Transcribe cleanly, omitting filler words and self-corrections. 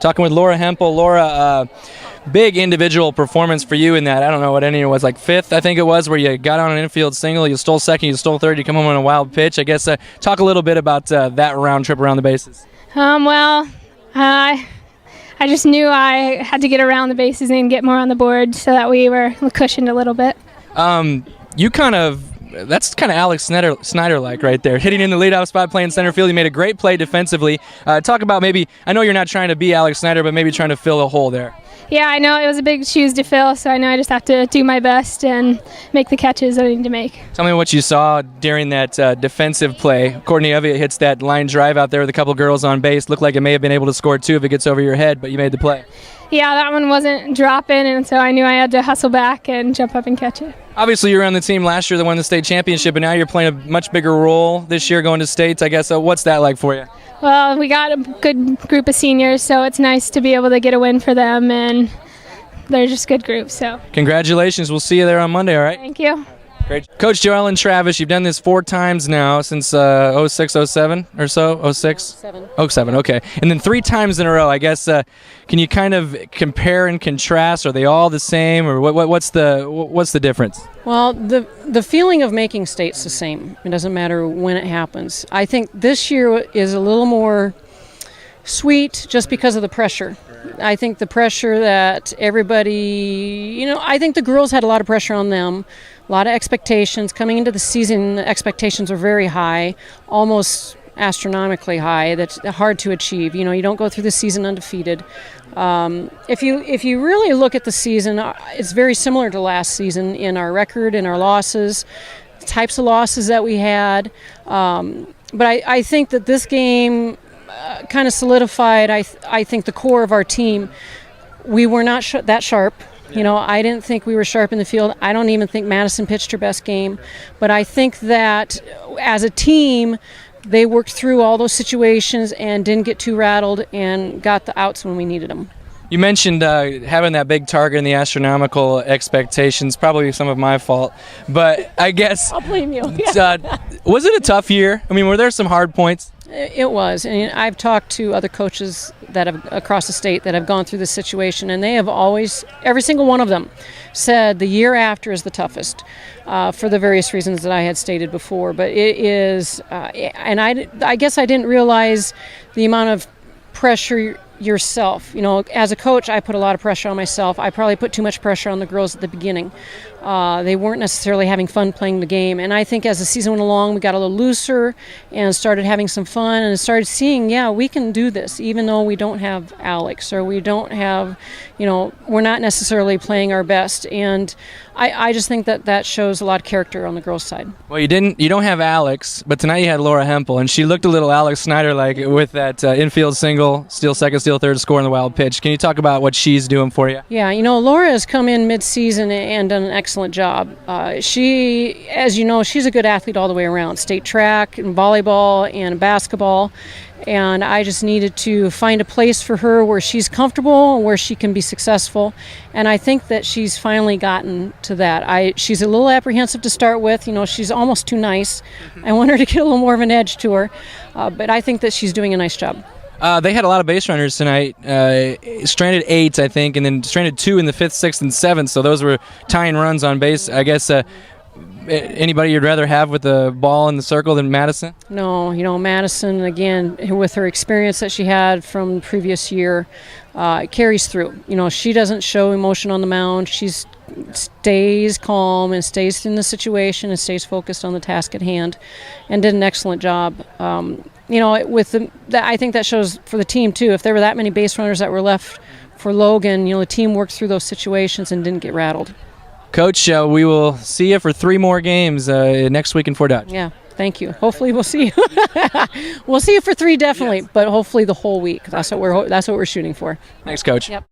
Talking with Laura Hempel. Laura, big individual performance for you in that, I don't know what inning it was, like fifth, I think it was, where you got on an infield single, you stole second, you stole third, you come home on a wild pitch. I guess talk a little bit about that round trip around the bases. I just knew I had to get around the bases and get more on the board so that we were cushioned a little bit. That's kind of Alex Snyder-like right there. Hitting in the leadoff spot, playing center field. You made a great play defensively. Talk about maybe, I know you're not trying to be Alex Snyder, but maybe trying to fill a hole there. Yeah, I know it was a big shoes to fill, so I know I just have to do my best and make the catches I need to make. Tell me what you saw during that defensive play. Courtney Evia hits that line drive out there with a couple girls on base. Looked like it may have been able to score two if it gets over your head, but you made the play. Yeah, that one wasn't dropping, and so I knew I had to hustle back and jump up and catch it. Obviously, you were on the team last year that won the state championship, and now you're playing a much bigger role this year going to states, I guess. So what's that like for you? Well, we got a good group of seniors, so it's nice to be able to get a win for them, and they're just a good group. So congratulations. We'll see you there on Monday, all right? Thank you. Great. Coach JoEllen Travis, you've done this 4 times now since 06, 07 or so? 06? 07, okay. And then 3 times in a row, I guess. Can you kind of compare and contrast? Are they all the same, or what's the difference? Well, the feeling of making state's the same. It doesn't matter when it happens. I think this year is a little more sweet just because of the pressure. I think the pressure that everybody, I think the girls had a lot of pressure on them, a lot of expectations. Coming into the season, the expectations are very high, almost astronomically high. That's hard to achieve. You don't go through the season undefeated. If you really look at the season, it's very similar to last season in our record, in our losses, the types of losses that we had. But I think that this game kind of solidified, I think, the core of our team. We were not that sharp. I didn't think we were sharp in the field. I don't even think Madison pitched her best game. But I think that as a team, they worked through all those situations and didn't get too rattled and got the outs when we needed them. You mentioned having that big target and the astronomical expectations, probably some of my fault. But I guess... I'll blame you. Was it a tough year? I mean, were there some hard points? It was, and I've talked to other coaches that have across the state that have gone through this situation, and they have always, every single one of them, said the year after is the toughest for the various reasons that I had stated before. But it is, and I guess I didn't realize the amount of pressure yourself. As a coach, I put a lot of pressure on myself. I probably put too much pressure on the girls at the beginning. They weren't necessarily having fun playing the game. And I think as the season went along, we got a little looser and started having some fun and started seeing, we can do this, even though we don't have Alex or we don't have, we're not necessarily playing our best. And I just think that shows a lot of character on the girls' side. Well, you don't have Alex, but tonight you had Laura Hempel, and she looked a little Alex Snyder-like with that infield single, steal second, steal third, score in the wild pitch. Can you talk about what she's doing for you? Yeah, Laura has come in mid-season and done an excellent job. She, as you know, she's a good athlete all the way around, state track and volleyball and basketball. And I just needed to find a place for her where she's comfortable and where she can be successful. And I think that she's finally gotten to that. She's a little apprehensive to start with. She's almost too nice. I want her to get a little more of an edge to her. But I think that she's doing a nice job. They had a lot of base runners tonight. Stranded 8, I think, and then stranded 2 in the 5th, 6th, and 7th. So those were tying runs on base. I guess anybody you'd rather have with the ball in the circle than Madison? No, Madison, again, with her experience that she had from the previous year, carries through. She doesn't show emotion on the mound. She stays calm and stays in the situation and stays focused on the task at hand and did an excellent job. I think that shows for the team, too. If there were that many base runners that were left for Logan, the team worked through those situations and didn't get rattled. Coach, we will see you for 3 more games next week in Fort Dodge. Yeah, thank you. Hopefully we'll see you. We'll see you for 3 definitely, yes. But hopefully the whole week. That's what we're shooting for. Thanks, Coach. Yep.